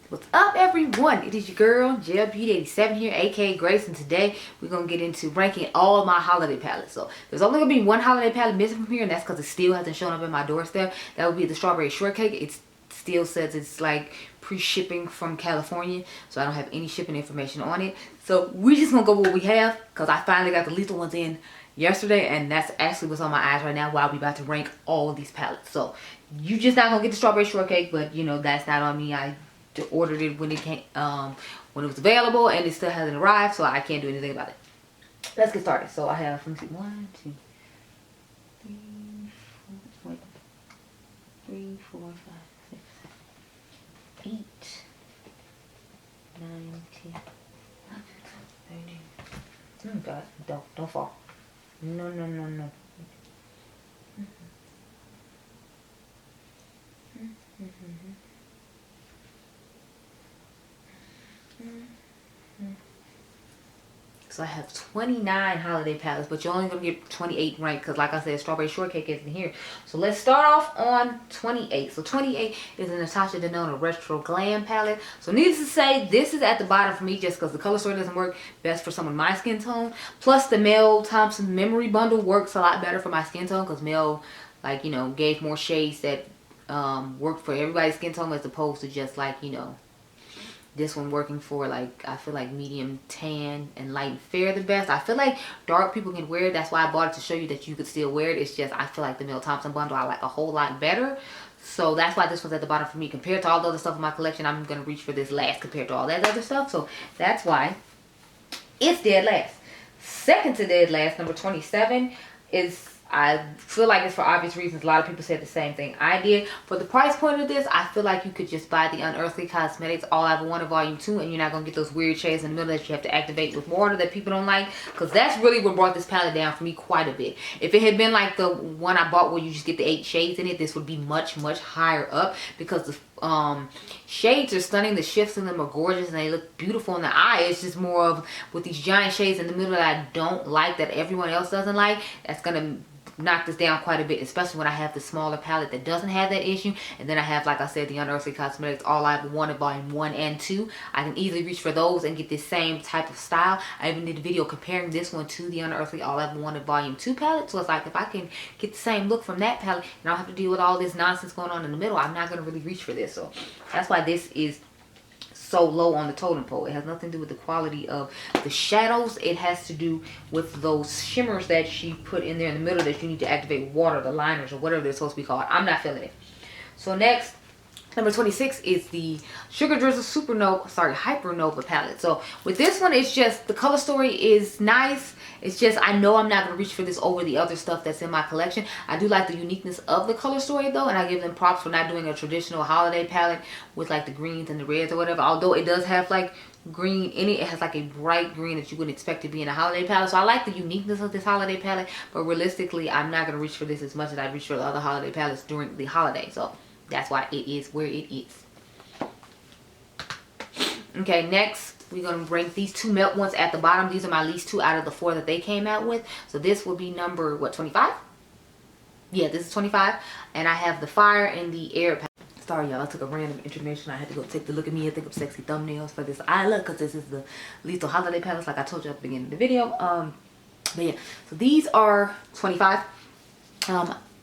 What's up, everyone? It is your girl Gel Beauty 87 here, aka Grace, and today we're gonna get into ranking all my holiday palettes. So there's only gonna be one holiday palette missing from here, and that's because it still hasn't shown up in my doorstep. That would be the strawberry shortcake. It still says it's like pre-shipping from California, so I don't have any shipping information on it. So we just gonna go with what we have, because I finally got the lethal ones in yesterday, and that's actually what's on my eyes right now while we about to rank all of these palettes. So you just not gonna get the strawberry shortcake, but you know that's not on me. I ordered it when it came, when it was available, and it still hasn't arrived, so I can't do anything about it. Let's get started. So I have, let me see, 1, 2, 3, 4, 5, 6, 7, 8, 9, 10, 11, 13. Oh God, don't fall. No. So I have 29 holiday palettes, but you're only gonna get 28 ranked because, like I said, strawberry shortcake isn't here. So let's start off on 28. So 28 is a Natasha Denona Retro Glam palette. So needless to say, this is at the bottom for me just because the color story doesn't work best for someone my skin tone. Plus the Mel Thompson Memory Bundle works a lot better for my skin tone because Mel, like, you know, gave more shades that worked for everybody's skin tone as opposed to just like, you know, this one working for, like, I feel like medium tan and light and fair the best. I feel like dark people can wear it. That's why I bought it, to show you that you could still wear it. It's just I feel like the Mel Thompson bundle I like a whole lot better. So that's why this one's at the bottom for me. Compared to all the other stuff in my collection, I'm going to reach for this last compared to all that other stuff. So that's why it's dead last. Second to dead last, number 27, is, I feel like it's for obvious reasons. A lot of people said the same thing I did. For the price point of this, I feel like you could just buy the Unearthly Cosmetics All I Ever Wanted Volume 2, and you're not going to get those weird shades in the middle that you have to activate with water that people don't like, because that's really what brought this palette down for me quite a bit. If it had been like the one I bought where you just get the 8 shades in it, this would be much higher up, because the shades are stunning. The shifts in them are gorgeous and they look beautiful in the eye. It's just more of, with these giant shades in the middle that I don't like, that everyone else doesn't like, that's going to knock this down quite a bit, especially when I have the smaller palette that doesn't have that issue. And then I have, like I said, the Unearthly Cosmetics All I Ever Wanted Volume 1 and 2. I can easily reach for those and get this same type of style. I even did a video comparing this one to the Unearthly All I Ever Wanted Volume 2 palette. So it's like, if I can get the same look from that palette and I don't have to deal with all this nonsense going on in the middle, I'm not going to really reach for this. So that's why this is so low on the totem pole. It has nothing to do with the quality of the shadows. It has to do with those shimmers that she put in there in the middle that you need to activate water, the liners or whatever they're supposed to be called. I'm not feeling it. So next, number 26 is the Sugar Drizzle Hypernova palette. So with this one, it's just, the color story is nice. It's just, I know I'm not going to reach for this over the other stuff that's in my collection. I do like the uniqueness of the color story though, and I give them props for not doing a traditional holiday palette with like the greens and the reds or whatever. Although it does have like green in it. It has like a bright green that you wouldn't expect to be in a holiday palette. So I like the uniqueness of this holiday palette, but realistically, I'm not going to reach for this as much as I reach for the other holiday palettes during the holiday. So that's why it is where it is. Okay, next we're going to rank these two melt ones at the bottom. These are my least two out of the 4 that they came out with. So this will be number, what, 25? Yeah, this is 25. And I have the Fire and the Air palette. Sorry, y'all, I took a random intermission. I had to go take the Look at Me and Think of Sexy thumbnails for this eye look, because this is the Lethal Holiday palettes, like I told you at the beginning of the video. But yeah, so these are 25.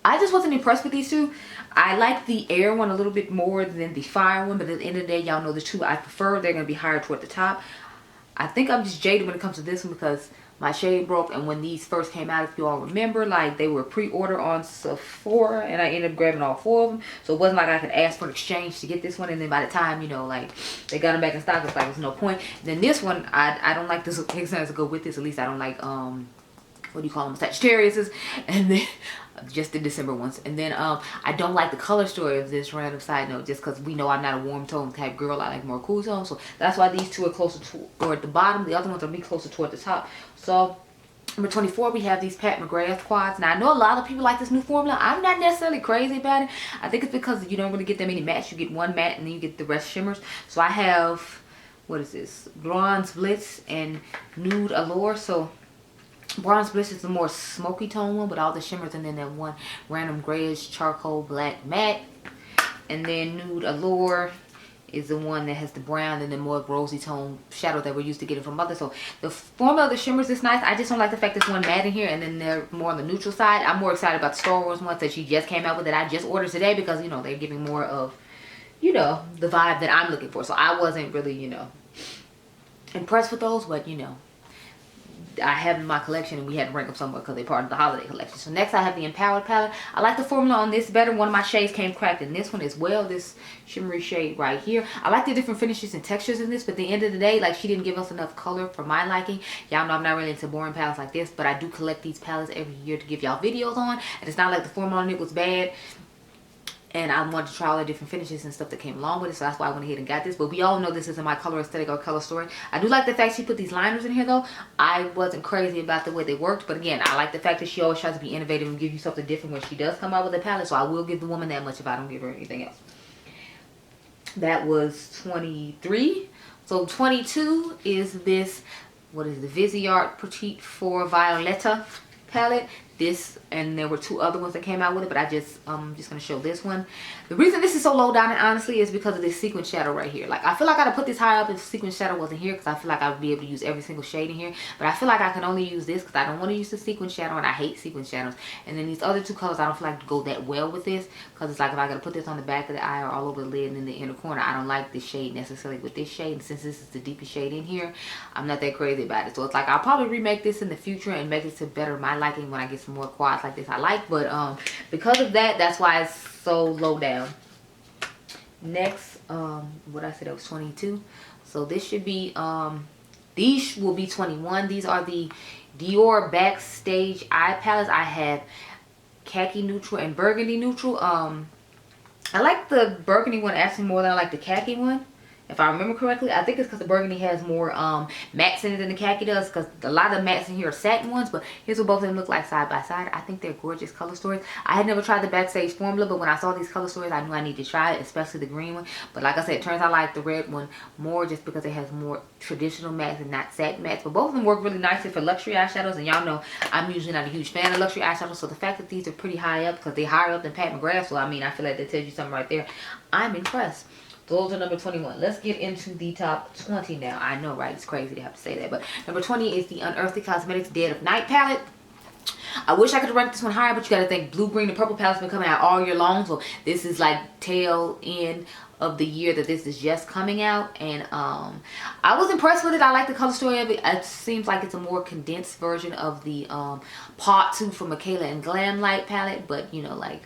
I just wasn't impressed with these two. I like the Air one a little bit more than the Fire one, but at the end of the day, y'all know the two I prefer. They're going to be higher toward the top. I think I'm just jaded when it comes to this one because my shade broke, and when these first came out, if you all remember, like, they were pre-order on Sephora, and I ended up grabbing all 4 of them. So it wasn't like I could ask for an exchange to get this one, and then by the time, you know, like, they got them back in stock, it's like there's no point. Then this one, I don't like this accents to go with this. At least I don't like what do you call them, Sagittarius's, and then just the December ones. And then I don't like the color story of this, random side note, just because we know I'm not a warm tone type girl. I like more cool tones. So that's why these two are closer toward the bottom. The other ones are me closer toward the top. So number 24, we have these Pat McGrath quads. Now I know a lot of people like this new formula. I'm not necessarily crazy about it. I think it's because you don't really get that many mattes. You get one matte and then you get the rest shimmers. So I have, what is this, Bronze Blitz and Nude Allure. So Bronze Bliss is the more smoky tone one with all the shimmers, and then that one random grayish charcoal black matte. And then Nude Allure is the one that has the brown and the more rosy tone shadow that we're used to getting from others. So the formula of the shimmers is nice. I just don't like the fact there's one matte in here and then they're more on the neutral side. I'm more excited about the Star Wars ones that she just came out with that I just ordered today because, you know, they're giving more of, you know, the vibe that I'm looking for. So I wasn't really, you know, impressed with those, but, you know, I have in my collection and we had to rank them somewhere because they're part of the holiday collection. So next I have the Empowered palette. I like the formula on this better. One of my shades came cracked in this one as well. This shimmery shade right here. I like the different finishes and textures in this, but at the end of the day, like, she didn't give us enough color for my liking. Y'all know I'm not really into boring palettes like this, but I do collect these palettes every year to give y'all videos on. And it's not like the formula on it was bad. And I wanted to try all the different finishes and stuff that came along with it. So that's why I went ahead and got this. But we all know this isn't my color aesthetic or color story. I do like the fact she put these liners in here though. I wasn't crazy about the way they worked. But again, I like the fact that she always tries to be innovative and give you something different when she does come out with a palette. So I will give the woman that much if I don't give her anything else. That was 23. So 22 is this, what is the Viseart Petite for Violetta palette. This, and there were two other ones that came out with it, but I'm just going to show this one. The reason this is so low down, honestly, is because of this sequin shadow right here. Like, I feel like I'd put this high up if sequin shadow wasn't here, because I feel like I would be able to use every single shade in here. But I feel like I can only use this because I don't want to use the sequin shadow, and I hate sequin shadows. And then these other two colors, I don't feel like go that well with this, because it's like if I got to put this on the back of the eye or all over the lid and in the inner corner, I don't like this shade necessarily with this shade. And since this is the deepest shade in here, I'm not that crazy about it. So it's like I'll probably remake this in the future and make it to better my liking when I get some more quads like this I like. But because of that, that's why it's so low down. Next, what I said, that was 22. So this should be these will be 21. These are the Dior Backstage eye palettes. I have khaki neutral and burgundy neutral. I like the burgundy one actually more than I like the khaki one, if I remember correctly. I think it's because the burgundy has more mattes in it than the khaki does, because a lot of the mattes in here are satin ones. But here's what both of them look like side by side. I think they're gorgeous color stories. I had never tried the Backstage formula, but when I saw these color stories, I knew I needed to try it, especially the green one. But like I said, it turns out I like the red one more just because it has more traditional mattes and not satin mattes. But both of them work really nicely for luxury eyeshadows, and y'all know I'm usually not a huge fan of luxury eyeshadows. So the fact that these are pretty high up, because they're higher up than Pat McGrath, so I mean, I feel like that tells you something right there. I'm impressed. Those are number 21. Let's get into the top 20 now. I know, right? It's crazy to have to say that. But number 20 is the Unearthly Cosmetics Dead of Night palette. I wish I could have ranked this one higher, but you got to think blue, green, and purple palettes been coming out all year long. So this is like tail end of the year that this is just coming out. And I was impressed with it. I like the color story of it. It seems like it's a more condensed version of the Part 2 from Michaela and Glam Light palette. But, you know, like...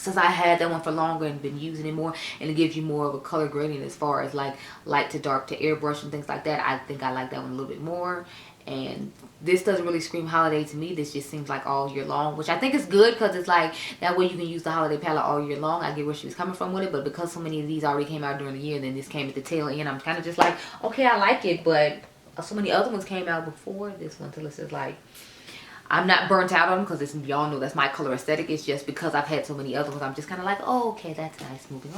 since I had that one for longer and been using it more, and it gives you more of a color gradient as far as like light to dark to airbrush and things like that, I think I like that one a little bit more. And this doesn't really scream holiday to me. This just seems like all year long, which I think is good, because it's like that way you can use the holiday palette all year long. I get where she was coming from with it, but because so many of these already came out during the year, and then this came at the tail end, I'm kind of just like, okay, I like it, but so many other ones came out before this one, so it's just like, I'm not burnt out on them, because y'all know that's my color aesthetic. It's just because I've had so many other ones, I'm just kind of like, oh, okay, that's nice. Moving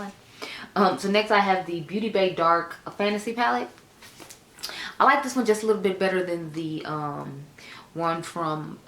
on. So next I have the Beauty Bay Dark Fantasy palette. I like this one just a little bit better than the one from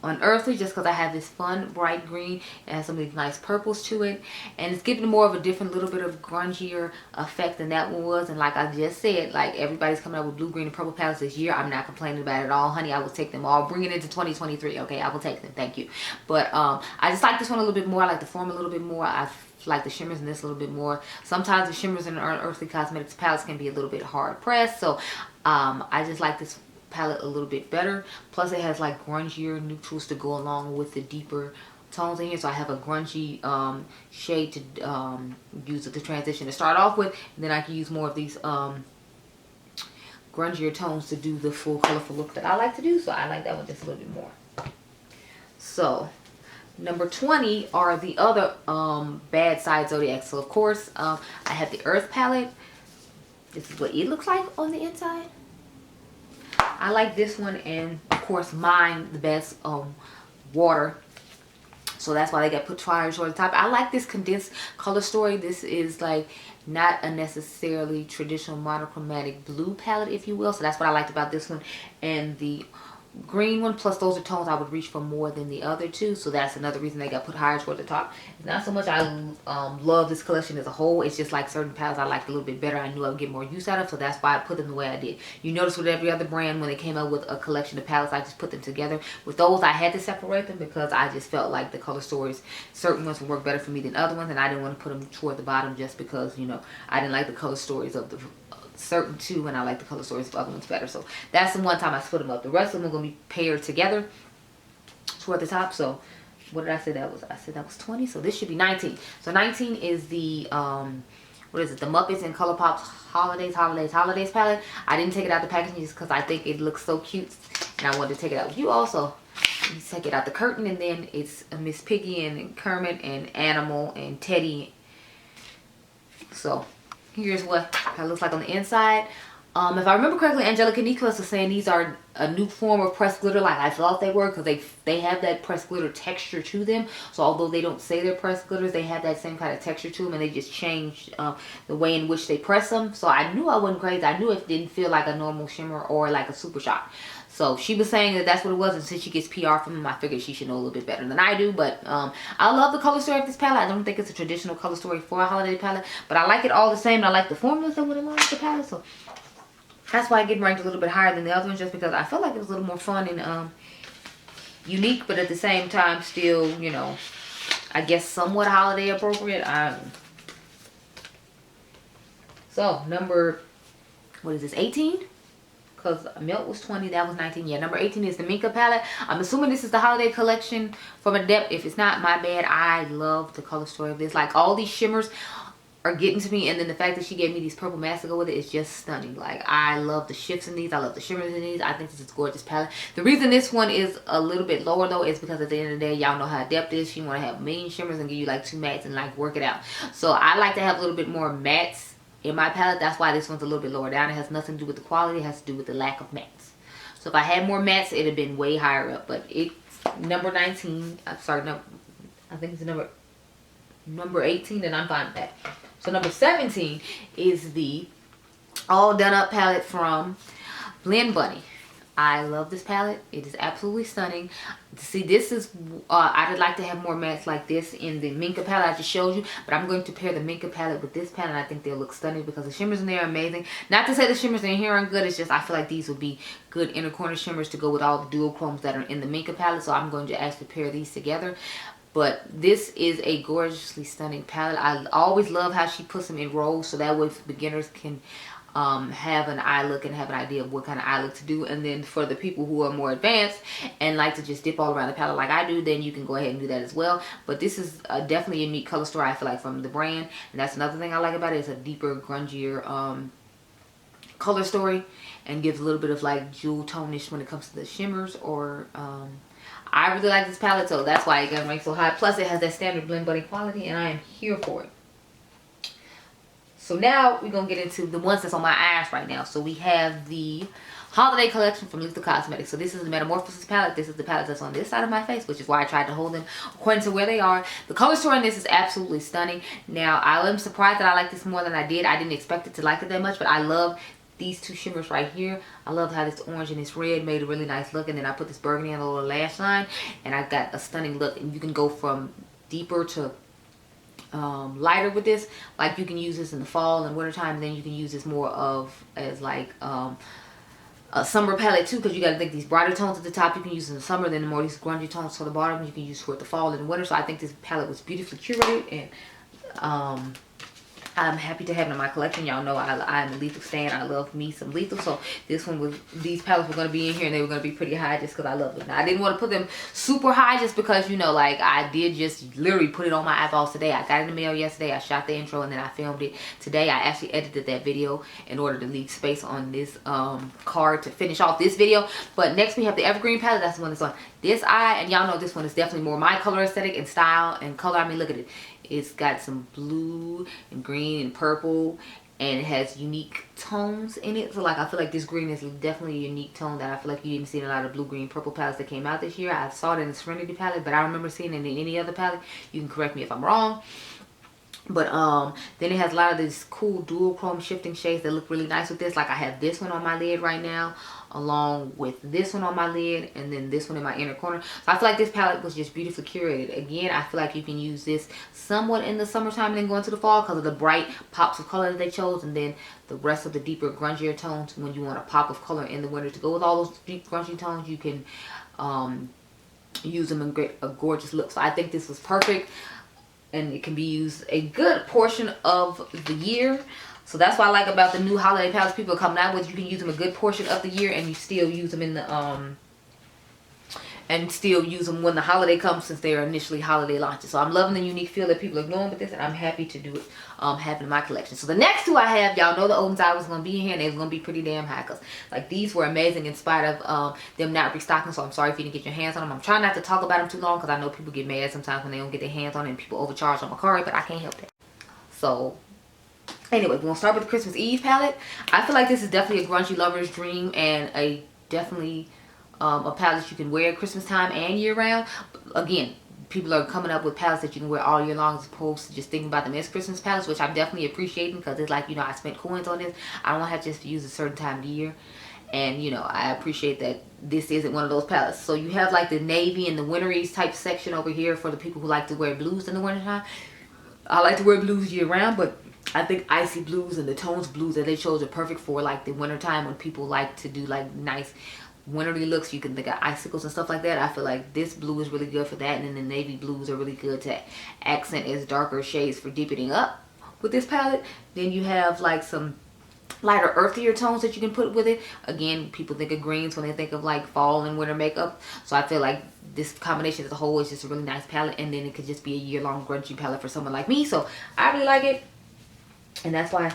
Unearthly, just because I have this fun bright green. It has some of these nice purples to it, and it's giving more of a different little bit of grungier effect than that one was. And like I just said, like, everybody's coming out with blue, green, and purple palettes this year. I'm not complaining about it at all, honey. I will take them all. Bring it into 2023. Okay, I will take them. Thank you. But I just like this one a little bit more. I like the form a little bit more. I like the shimmers in this a little bit more. Sometimes the shimmers in the Unearthly Cosmetics palettes can be a little bit hard pressed, so I just like this palette a little bit better. Plus it has like grungier neutrals to go along with the deeper tones in here, so I have a grungy shade to use at the transition to start off with, and then I can use more of these grungier tones to do the full colorful look that I like to do. So I like that one just a little bit more. So number 20 are the other Bad Side Zodiacs. So of course I have the Earth palette. This is what it looks like on the inside. I like this one, and of course mine the best, Water. So that's why they got put twice on the top. I like this condensed color story. This is like not a necessarily traditional monochromatic blue palette, if you will. So that's what I liked about this one. And the green one, plus those are tones I would reach for more than the other two, so that's another reason they got put higher toward the top. It's not so much I love this collection as a whole, it's just like certain palettes I liked a little bit better, I knew I would get more use out of, so that's why I put them the way I did. You notice with every other brand, when they came out with a collection of palettes, I just put them together. With those, I had to separate them because I just felt like the color stories, certain ones would work better for me than other ones, and I didn't want to put them toward the bottom just because, you know, I didn't like the color stories of the certain two, and I like the color stories of other ones better. So that's the one time I split them up. The rest of them are going to be paired together toward the top. So what did I say that was? I said that was 20, so this should be 19. So 19 is the what is it, the Muppets and ColourPop's Holidays palette. I didn't take it out the packaging just because I think it looks so cute, and I wanted to take it out with you also. You take it out the curtain, and then it's Miss Piggy and Kermit and Animal and Teddy. So here's what it looks like on the inside. If I remember correctly, Angelica Nicholas was saying these are a new form of pressed glitter, like I thought they were, because they have that pressed glitter texture to them. So although they don't say they're pressed glitters, they have that same kind of texture to them, and they just changed the way in which they press them. So I knew I wasn't crazy. I knew it didn't feel like a normal shimmer or like a super shock. So she was saying that that's what it was, and since she gets PR from them, I figured she should know a little bit better than I do. But I love the color story of this palette. I don't think it's a traditional color story for a holiday palette, but I like it all the same, and I like the formulas that went along with the palette. So that's why I get ranked a little bit higher than the other ones, just because I felt like it was a little more fun and unique, but at the same time still, you know, I guess somewhat holiday appropriate. So number, what is this, 18? Because Melt was 20, that was 19. Yeah, number 18 is the Minka palette. I'm assuming this is the holiday collection from Adept. If it's not, my bad. I love the color story of this. Like, all these shimmers are getting to me, and then the fact that she gave me these purple masks to go with it is just stunning. Like, I love the shifts in these. I love the shimmers in these. I think this is a gorgeous palette. The reason this one is a little bit lower though is because at the end of the day, y'all know how Adept is. She want to have a million shimmers and give you like 2 mattes and like work it out. So I like to have a little bit more mattes in my palette. That's why this one's a little bit lower down. It has nothing to do with the quality. It has to do with the lack of mattes. So if I had more mattes, it'd have been way higher up. But it's number 19. I'm sorry, no, I think it's number 18, and I'm fine with that. So number 17 is the All Done Up palette from Blend Bunny. I love this palette. It is absolutely stunning. See, this is, I'd like to have more mattes like this in the Minka palette I just showed you, but I'm going to pair the Minka palette with this palette, and I think they'll look stunning because the shimmers in there are amazing. Not to say the shimmers in here aren't good, it's just I feel like these would be good inner corner shimmers to go with all the dual chromes that are in the Minka palette, so I'm going to actually pair these together. But this is a gorgeously stunning palette. I always love how she puts them in rows, so that way beginners can have an eye look and have an idea of what kind of eye look to do. And then for the people who are more advanced and like to just dip all around the palette like I do, then you can go ahead and do that as well. But this is definitely a unique color story, I feel like, from the brand. And that's another thing I like about it. It's a deeper, grungier color story, and gives a little bit of like jewel tone-ish when it comes to the shimmers. Or I really like this palette, so that's why it got ranked so high. Plus it has that standard Blend Bunny quality, and I am here for it. So now we're going to get into the ones that's on my eyes right now. So we have the holiday collection from Mented Cosmetics. So this is the Metamorphosis palette. This is the palette that's on this side of my face, which is why I tried to hold them according to where they are. The color story in this is absolutely stunning. Now, I am surprised that I like this more than I did. I didn't expect it to like it that much, but I love these two shimmers right here. I love how this orange and this red made a really nice look. And then I put this burgundy on the little lash line, and I got a stunning look. And you can go from deeper to lighter with this. Like, you can use this in the fall and winter time, and then you can use this more of as like a summer palette too, because you got to think these brighter tones at the top you can use in the summer, then the more these grungy tones for the bottom you can use for the fall and the winter. So I think this palette was beautifully curated, and I'm happy to have it in my collection. Y'all know I'm a Lethal stan. I love me some Lethal. So this one was, these palettes were going to be in here, and they were going to be pretty high just because I love them. Now, I didn't want to put them super high just because, you know, like, I did just literally put it on my eyeballs today. I got it in the mail yesterday. I shot the intro, and then I filmed it today. I actually edited that video in order to leave space on this card to finish off this video. But next we have the Evergreen palette. That's the one that's on this eye. And y'all know this one is definitely more my color aesthetic and style and color. I mean, look at it. It's got some blue and green and purple, and it has unique tones in it. So like, I feel like this green is definitely a unique tone that I feel like you didn't see in a lot of blue, green, purple palettes that came out this year. I saw it in the Serenity palette, but I don't remember seeing it in any other palette. You can correct me if I'm wrong. But then it has a lot of these cool dual chrome shifting shades that look really nice with this. Like, I have this one on my lid right now. along with this one on my lid, and then this one in my inner corner. So I feel like this palette was just beautifully curated. Again, I feel like you can use this somewhat in the summertime and then go into the fall because of the bright pops of color that they chose, and then the rest of the deeper grungier tones when you want a pop of color in the winter to go with all those deep grungy tones. You can use them in a gorgeous look. So I think this was perfect, and it can be used a good portion of the year. So that's what I like about the new holiday palettes people are coming out with. You can use them a good portion of the year, and you still use them in the and still use them when the holiday comes, since they are initially holiday launches. So I'm loving the unique feel that people are doing with this, and I'm happy to do it, have it in my collection. So the next two I have, y'all know the Oden's Eye was going to be in here, and they was going to be pretty damn high, because like these were amazing in spite of them not restocking. So I'm sorry if you didn't get your hands on them. I'm trying not to talk about them too long, because I know people get mad sometimes when they don't get their hands on it, and people overcharge on Bakerie, but I can't help that. So anyway, we're going to start with the Christmas Eve palette. I feel like this is definitely a grungy lover's dream, and a definitely a palette that you can wear at Christmas time and year round. Again, people are coming up with palettes that you can wear all year long, as opposed to just thinking about them as Christmas palettes, which I'm definitely appreciating, because it's like, you know, I spent coins on this. I don't have to just use a certain time of the year. And, you know, I appreciate that this isn't one of those palettes. So you have like the navy and the wintery type section over here for the people who like to wear blues in the wintertime. I like to wear blues year round, but I think icy blues and the tones blues that they chose are perfect for like the wintertime, when people like to do like nice wintery looks. You can think of icicles and stuff like that. I feel like this blue is really good for that, and then the navy blues are really good to accent as darker shades for deepening up with this palette. Then you have like some lighter earthier tones that you can put with it. Again, people think of greens when they think of like fall and winter makeup, so I feel like this combination as a whole is just a really nice palette, and then it could just be a year-long grungy palette for someone like me. So I really like it, and that's why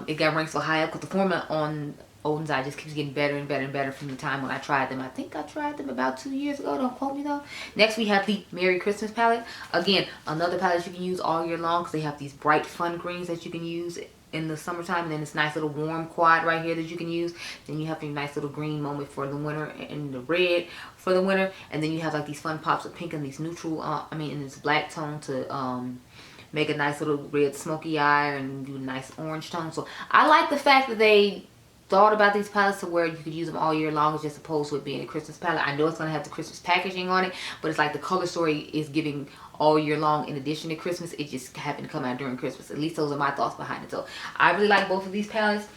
it got ranked so high up, because the formula on Oden's Eye just keeps getting better and better and better from the time when I tried them. I think I tried them about 2 years ago. Don't quote me though. Next we have the Merry Christmas palette. Again, another palette you can use all year long, because they have these bright fun greens that you can use in the summertime, and then this nice little warm quad right here that you can use. Then you have your nice little green moment for the winter, and the red for the winter, and then you have like these fun pops of pink and these neutral in this black tone to make a nice little red smoky eye, and do a nice orange tone. So I like the fact that they thought about these palettes to where you could use them all year long, as just opposed to it being a Christmas palette. I know it's going to have the Christmas packaging on it, but it's like the color story is giving all year long in addition to Christmas. It just happened to come out during Christmas. At least those are my thoughts behind it. So I really like both of these palettes.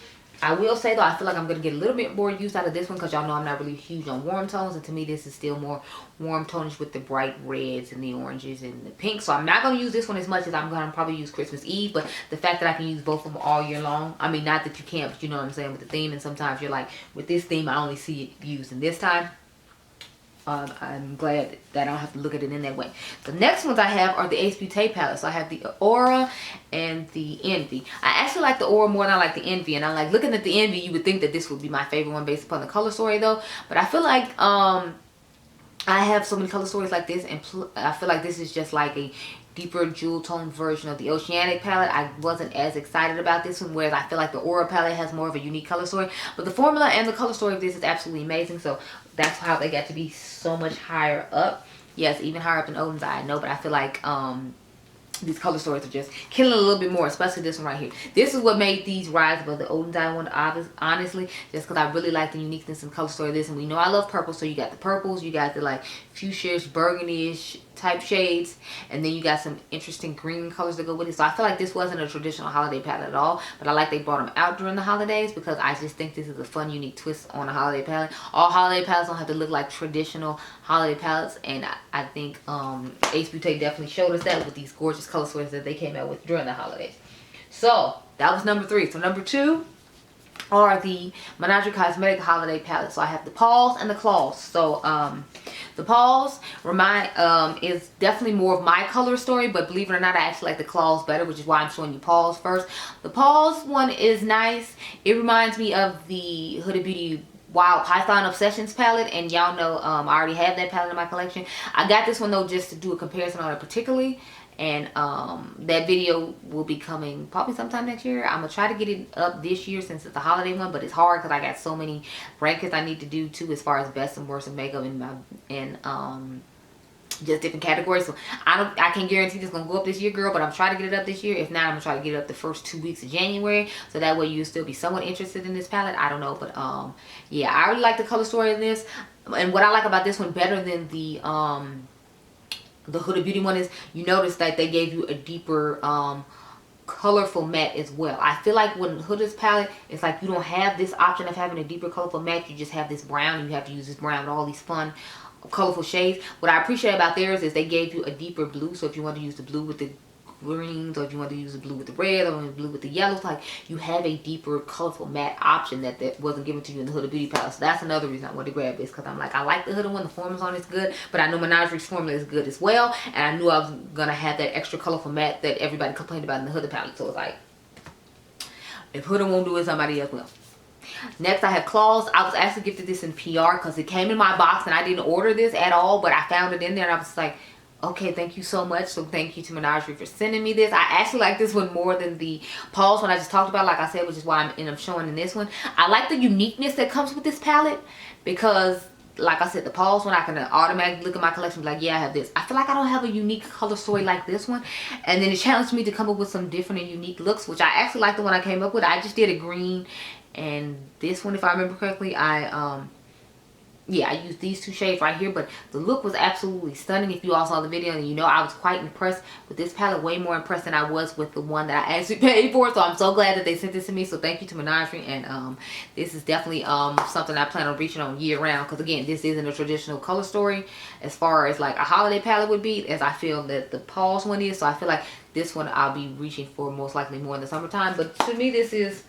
I will say though, I feel like I'm going to get a little bit more use out of this one, because y'all know I'm not really huge on warm tones, and to me this is still more warm tonish with the bright reds and the oranges and the pinks. So I'm not going to use this one as much as I'm going to probably use Christmas Eve, but the fact that I can use both of them all year long, I mean, not that you can't, but you know what I'm saying, with the theme, and sometimes you're like, with this theme I only see it used in this time. I'm glad that I don't have to look at it in that way. The next ones I have are the Ace Beauty palettes. So I have the Aura and the Envy. I actually like the Aura more than I like the Envy, and I like looking at the Envy. You would think that this would be my favorite one based upon the color story though, but I feel like I have so many color stories like this, and I feel like this is just like a deeper jewel tone version of the Oceanic palette. I wasn't as excited about this one, whereas I feel like the Aura palette has more of a unique color story, but the formula and the color story of this is absolutely amazing. So that's how they got to be so much higher up. Yes, even higher up in Oden's Eye, I know, but I feel like these color stories are just killing a little bit more, especially this one right here. This is what made these rise above the Oden's Eye one, honestly, just because I really like the uniqueness and color story of this. And we know I love purple, so you got the purples, you got the like fuchsia-ish, burgundy-ish type shades, and then you got some interesting green colors that go with it. So I feel like this wasn't a traditional holiday palette at all, but I like they brought them out during the holidays, because I just think this is a fun, unique twist on a holiday palette. All holiday palettes don't have to look like traditional holiday palettes, and I think Ace Beauty definitely showed us that with these gorgeous color stories that they came out with during the holidays. So that was number 3. So number 2 are the Mented Cosmetics holiday palettes. So I have the Paws and the Claws. So the Paws is definitely more of my color story, but believe it or not, I actually like the Claws better, which is why I'm showing you Paws first. The Paws one is nice. It reminds me of the Huda Beauty Wild Python Obsessions palette, and y'all know I already have that palette in my collection. I got this one though just to do a comparison on it particularly, and that video will be coming probably sometime next year. I'm gonna try to get it up this year since it's a holiday one, but it's hard because I got so many rankings I need to do too, as far as best and worst of makeup and just different categories. So I can't guarantee this is gonna go up this year, girl, but I'm trying to get it up this year. If not, I'm gonna try to get it up the first 2 weeks of January, so that way you'll still be somewhat interested in this palette. I don't know, but yeah, I really like the color story of this. And what I like about this one better than the Huda Beauty one is, you notice that they gave you a deeper colorful matte as well. I feel like when Huda's palette, it's like you don't have this option of having a deeper colorful matte. You just have this brown, and you have to use this brown with all these fun colorful shades. What I appreciate about theirs is they gave you a deeper blue. So if you want to use the blue with the greens, or if you want to use the blue with the red, or the blue with the yellows, like you have a deeper colorful matte option that wasn't given to you in the Huda Beauty palette. So that's another reason I want to grab this, because I'm like, I like the Huda one, the formula's on is good, but I know Menagerie's formula is good as well, and I knew I was gonna have that extra colorful matte that everybody complained about in the Huda palette. So it's like, if Huda won't do it, somebody else will. Next, I have Claws. I was actually gifted this in PR because it came in my box and I didn't order this at all, but I found it in there and I was like, okay, thank you so much. So thank you to Menagerie for sending me this. I actually like this one more than the Pause one I just talked about, like I said, which is why I'm end up showing in this one. I like the uniqueness that comes with this palette because, like I said, the Pause one, I can automatically look at my collection and be like, yeah, I have this. I feel like I don't have a unique color story like this one. And then it challenged me to come up with some different and unique looks, which I actually like the one I came up with. I just did a green, and this one, if I remember correctly, yeah, I used these two shades right here, but the look was absolutely stunning. If you all saw the video, and you know I was quite impressed with this palette, way more impressed than I was with the one that I actually paid for. So I'm so glad that they sent this to me. So thank you to Menagerie, and this is definitely something I plan on reaching on year round, because again, this isn't a traditional color story as far as like a holiday palette would be, as I feel that the Pause one is. So I feel like this one I'll be reaching for most likely more in the summertime, but to me this is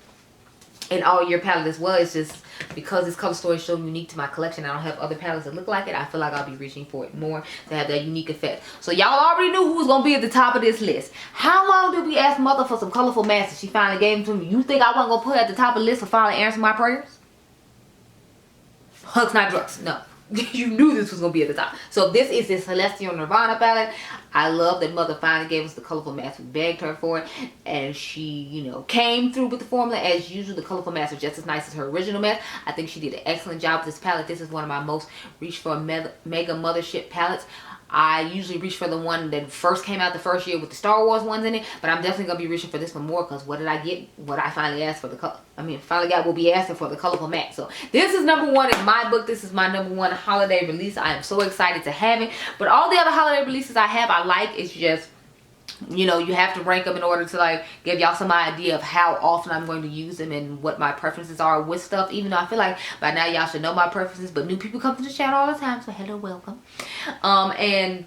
an all year palette as well. It's just because this color story is so unique to my collection, I don't have other palettes that look like it. I feel like I'll be reaching for it more to have that unique effect. So y'all already knew who was gonna be at the top of this list. How long did we ask Mother for some colorful masks? She finally gave them to me. You think I wasn't gonna put her at the top of the list for finally answering my prayers? Hugs, not drugs. No. You knew this was going to be at the top. So this is the Celestial Nirvana palette. I love that Mother finally gave us the colorful mask. We begged her for it, and she, you know, came through with the formula. As usual, the colorful mask was just as nice as her original mask. I think she did an excellent job with this palette. This is one of my most reached for mega mothership palettes. I usually reach for the one that first came out the first year with the Star Wars ones in it, but I'm definitely going to be reaching for this one more, because what did I get? What I finally asked for, finally got will be asking for, the colorful matte. So this is number one in my book. This is my number one holiday release. I am so excited to have it. But all the other holiday releases I have, I like. It's just, you know, you have to rank them in order to like give y'all some idea of how often I'm going to use them and what my preferences are with stuff. Even though I feel like by now y'all should know my preferences, but new people come to the channel all the time, so hello, welcome. And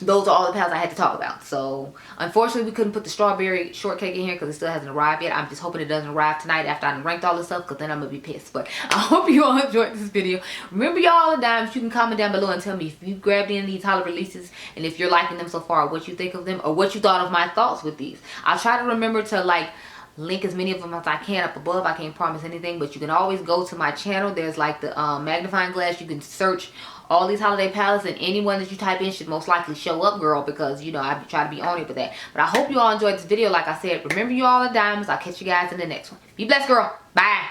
those are all the palettes I had to talk about. So unfortunately we couldn't put the strawberry shortcake in here because it still hasn't arrived yet. I'm just hoping it doesn't arrive tonight after I ranked all this stuff, because then I'm gonna be pissed. But I hope you all enjoyed this video. Remember, y'all, the dimes, you can comment down below and tell me if you grabbed any of these holiday releases, and if you're liking them so far, what you think of them, or what you thought of my thoughts with these. I'll try to remember to like link as many of them as I can up above. I can't promise anything, but you can always go to my channel. There's like the magnifying glass. You can search all these holiday palettes, and anyone that you type in should most likely show up, girl, because you know I try to be on it with that. But I hope you all enjoyed this video. Like I said, remember, you all are diamonds. I'll catch you guys in the next one. Be blessed, girl. Bye.